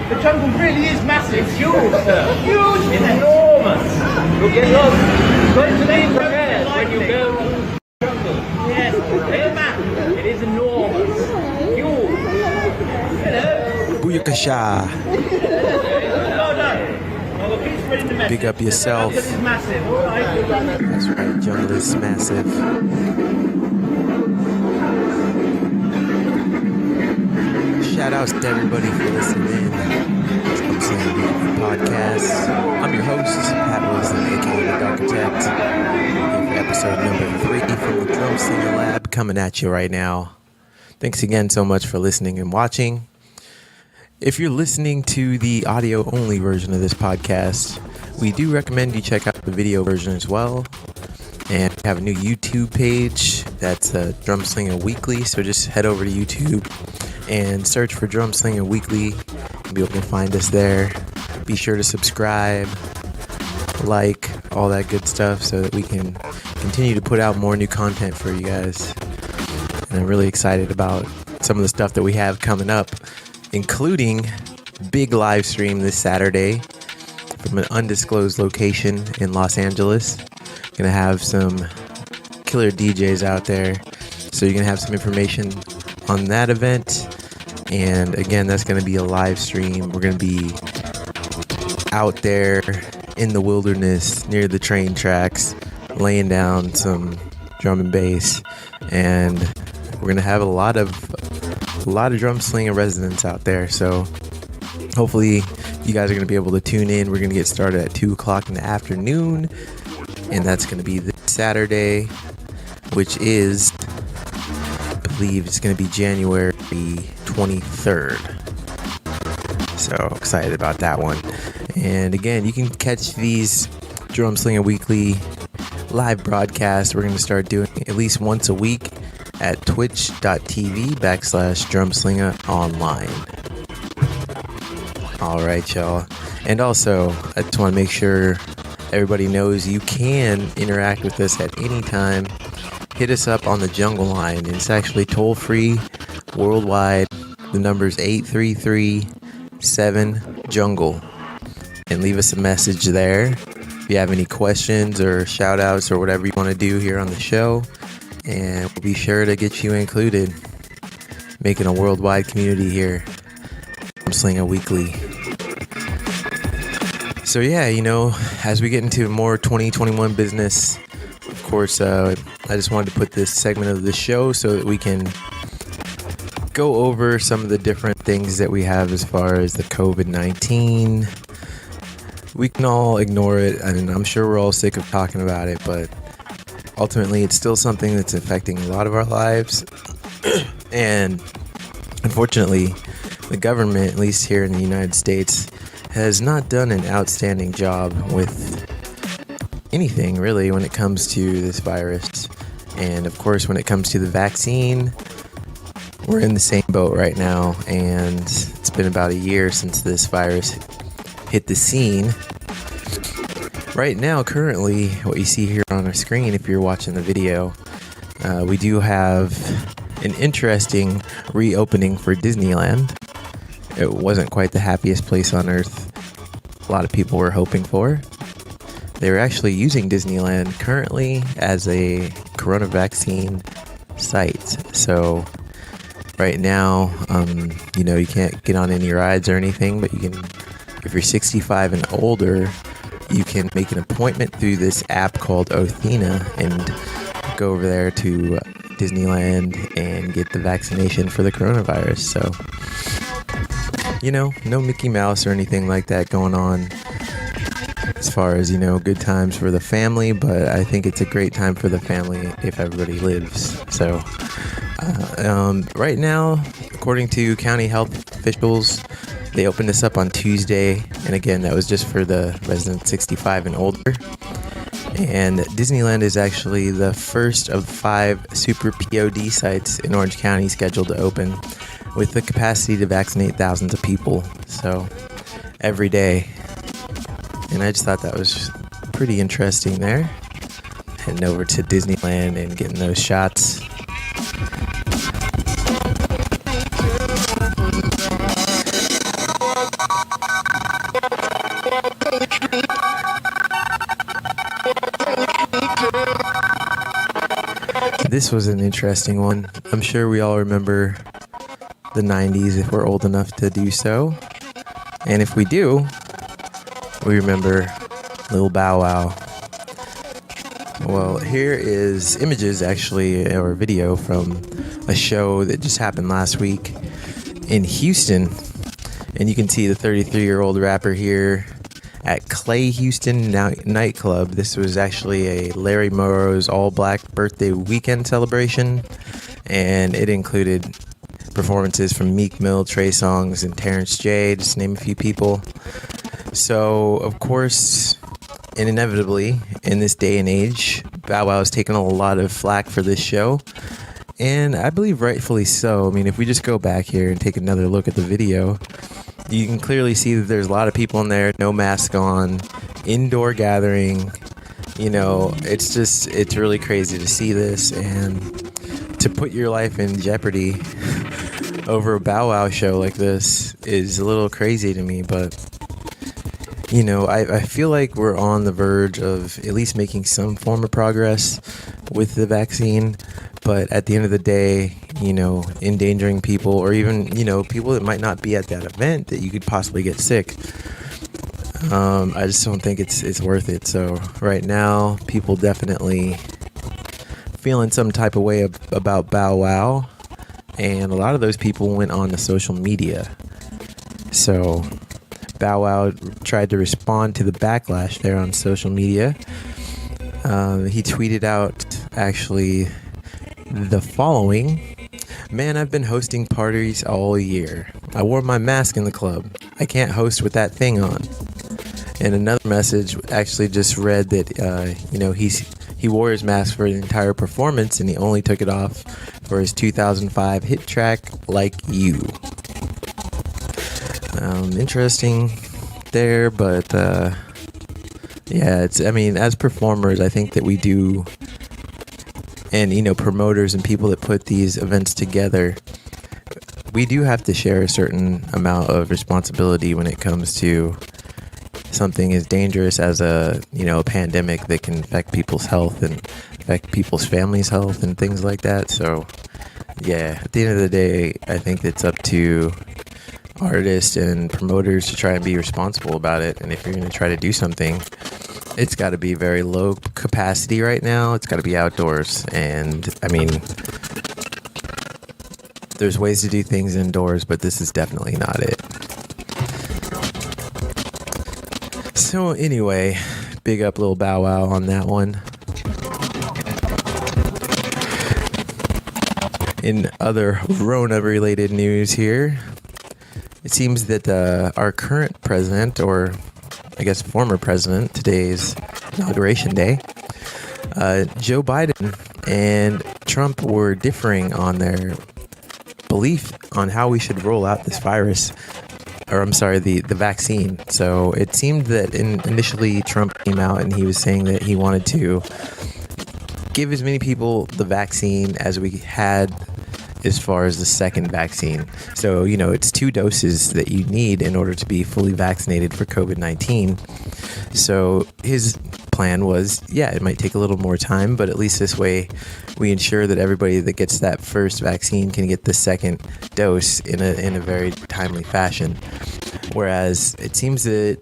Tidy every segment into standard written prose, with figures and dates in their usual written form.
The jungle really is massive. It's huge, sir. Huge. It's enormous. You'll get lost. You've got to be prepared when you go to the jungle. Yes, take a map. It is enormous. Huge. Hello. Booyakasha. Well done. Well, we'll keep spreading the message. Big up yourself. The jungle is massive, all right? That's right, jungle is massive. Shout outs to everybody for listening in. It's Drumslinga Weekly podcast. I'm your host, Pat Wilson, aka The Architect. Here for episode number 3 from the Drumslinga Lab, coming at you right now. Thanks again so much for listening and watching. If you're listening to the audio-only version of this podcast, we do recommend you check out the video version as well. And we have a new YouTube page that's Drumslinga Weekly, so just head over to YouTube and search for Drumslinga Weekly. You'll be able to find us there. Be sure to subscribe, like, all that good stuff so that we can continue to put out more new content for you guys. And I'm really excited about some of the stuff that we have coming up, including big live stream this Saturday from an undisclosed location in Los Angeles. Gonna have some killer DJs out there, so you're gonna have some information on that event. And again, that's gonna be a live stream. We're gonna be out there in the wilderness near the train tracks, laying down some drum and bass, and we're gonna have a lot of Drumslinga residents out there. So hopefully you guys are gonna be able to tune in. We're gonna get started at 2 o'clock in the afternoon, and that's gonna be this Saturday, which is, I believe it's gonna be January 23rd. So excited about that one. And again, you can catch these Drumslinga Weekly live broadcasts. We're going to start doing at least once a week at twitch.tv/Drumslinga online. All right, y'all. And also, I just want to make sure everybody knows you can interact with us at any time. Hit us up on the Jungle line. It's actually toll-free worldwide. The number is 833-7-JUNGLE. And leave us a message there if you have any questions or shout outs or whatever you want to do here on the show. And we'll be sure to get you included. Making a worldwide community here. Drumslinga Weekly. So yeah, as we get into more 2021 business, of course, I just wanted to put this segment of the show so that we can go over some of the different things that we have as far as the COVID-19. We can all ignore it, and I'm sure we're all sick of talking about it, but ultimately it's still something that's affecting a lot of our lives. And unfortunately, the government, at least here in the United States, has not done an outstanding job with anything really when it comes to this virus. And of course, when it comes to the vaccine, we're in the same boat right now, and it's been about a year since this virus hit the scene. Right now, currently, what you see here on our screen, if you're watching the video, we do have an interesting reopening for Disneyland. It wasn't quite the happiest place on earth a lot of people were hoping for. They're actually using Disneyland currently as a corona vaccine site. So right now, you can't get on any rides or anything, but you can, if you're 65 and older, you can make an appointment through this app called Othina and go over there to Disneyland and get the vaccination for the coronavirus. So, no Mickey Mouse or anything like that going on as far as, good times for the family, but I think it's a great time for the family if everybody lives. So, right now, according to county health officials, they opened this up on Tuesday, and again, that was just for the residents 65 and older. And Disneyland is actually the first of 5 super POD sites in Orange County scheduled to open, with the capacity to vaccinate thousands of people, so every day. And I just thought that was pretty interesting there. Heading over to Disneyland and getting those shots. This was an interesting one. I'm sure we all remember the 90s if we're old enough to do so. And if we do, we remember Lil Bow Wow. Well, here is images, actually, or video from a show that just happened last week in Houston. And you can see the 33-year-old rapper here at Clay Houston nightclub. This was actually a Larry Morrow's all-black birthday weekend celebration, and it included performances from Meek Mill, Trey Songz, and Terrence J, just to name a few people. So, of course, and inevitably, in this day and age, Bow Wow has taken a lot of flack for this show, and I believe rightfully so. I mean, if we just go back here and take another look at the video, you can clearly see that there's a lot of people in there, no mask on, indoor gathering. You know, it's really crazy to see this, and to put your life in jeopardy over a Bow Wow show like this is a little crazy to me. But, you know, I feel like we're on the verge of at least making some form of progress with the vaccine. But at the end of the day, you know, endangering people, or even, you know, people that might not be at that event that you could possibly get sick, I just don't think it's worth it. So right now, people definitely feeling some type of way about Bow Wow, and a lot of those people went on to social media. So Bow Wow tried to respond to the backlash there on social media. He tweeted out, actually, the following: "Man, I've been hosting parties all year. I wore my mask in the club. I can't host with that thing on." And another message actually just read that, you know, he wore his mask for the entire performance, and he only took it off for his 2005 hit track, Like You. Interesting there, but yeah, I mean, as performers, I think that we do, and, you know, promoters and people that put these events together, we do have to share a certain amount of responsibility when it comes to something as dangerous as a pandemic that can affect people's health and affect people's families' health and things like that. So yeah, at the end of the day, I think it's up to artists and promoters to try and be responsible about it. And if you're going to try to do something, it's got to be very low capacity right now. It's got to be outdoors. And I mean, there's ways to do things indoors, but this is definitely not it. So anyway, big up Lil Bow Wow on that one. In other Rona-related news here, it seems that our current president, or I guess former president, today's inauguration day, Joe Biden and Trump were differing on their belief on how we should roll out this virus, or I'm sorry, the vaccine. So it seemed that initially Trump came out and he was saying that he wanted to give as many people the vaccine as we had as far as the second vaccine. So, you know, it's 2 doses that you need in order to be fully vaccinated for COVID-19. So his plan was, yeah, it might take a little more time, but at least this way we ensure that everybody that gets that first vaccine can get the second dose in a very timely fashion. Whereas it seems that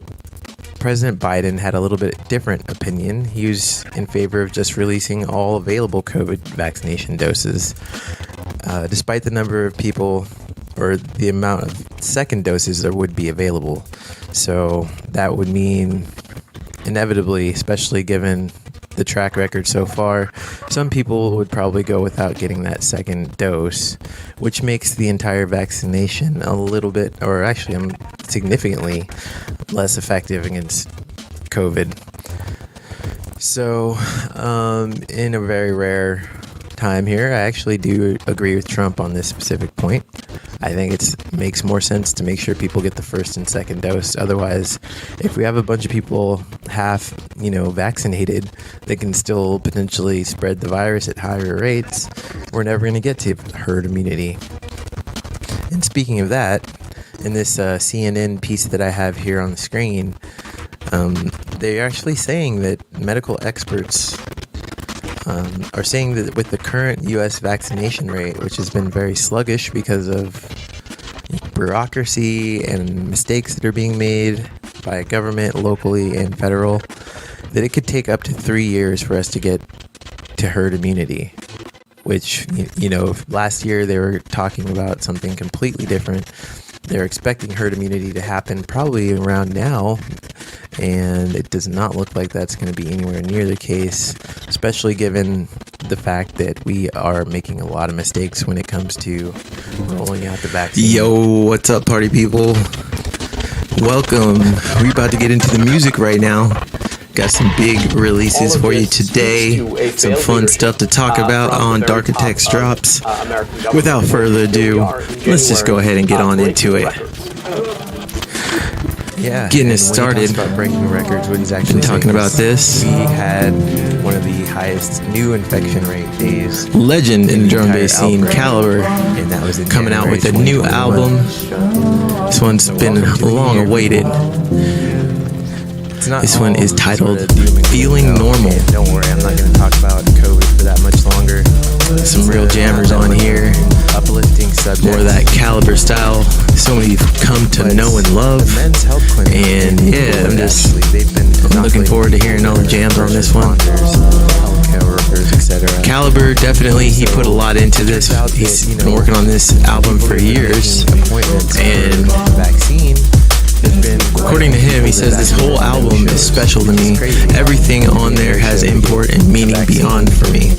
President Biden had a little bit different opinion. He was in favor of just releasing all available COVID vaccination doses, despite the number of people or the amount of second doses that would be available. So that would mean, inevitably, especially given the track record so far, some people would probably go without getting that second dose, which makes the entire vaccination a little bit, or actually significantly less effective against COVID. So, in a very rare time here, I actually do agree with Trump on this specific point. I think it makes more sense to make sure people get the first and second dose. Otherwise, if we have a bunch of people half, vaccinated, they can still potentially spread the virus at higher rates. We're never going to get to herd immunity. And speaking of that, in this CNN piece that I have here on the screen, they're actually saying that medical experts are saying that with the current U.S. vaccination rate, which has been very sluggish because of bureaucracy and mistakes that are being made by government, locally and federal, that it could take up to 3 years for us to get to herd immunity. Which, last year they were talking about something completely different. They're expecting herd immunity to happen probably around now, and it does not look like that's going to be anywhere near the case, especially given the fact that we are making a lot of mistakes when it comes to rolling out the vaccine. Yo, what's up, party people? Welcome. We're about to get into the music right now. Got some big releases for you today. Some fun stuff to talk about on Darkitect's Drops. Without further ado, let's just go ahead and get on into it. Yeah, getting it started. About breaking records, what he's actually talking about this. We had one of the highest new infection rate days. Legend in the drum bass scene, Caliber, and that was coming out with a new album. This one's been long awaited. This one is titled Feeling Normal. And don't worry, I'm not going to talk about COVID for that much longer. Some real jammers on here. Uplifting subject. More of that Caliber style. So many you've come to know and love. Men's Health Clinic. And yeah, I'm looking forward to hearing all the jams on this one. Healthcare workers, etc. Caliber, definitely, he put a lot into this. He's been working on this album for years. And vaccine. According to him, he says this whole album is special to me. Everything on there has import and meaning beyond for me.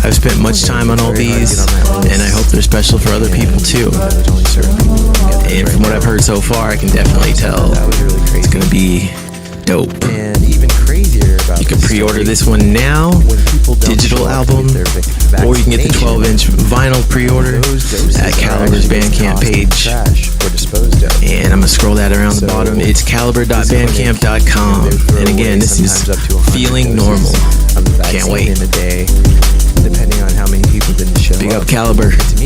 I've spent much time on all these, and I hope they're special for other people too. And from what I've heard so far, I can definitely tell it's going to be dope. And even crazier about you can pre-order this one now, digital album, or you can get the 12-inch vinyl pre-order at Caliber's Bandcamp page. And I'm going to scroll that around the bottom. It's caliber.bandcamp.com. And again, this is Feeling Normal. Can't wait. Depending on how many people didn't show Big up up. Caliber. To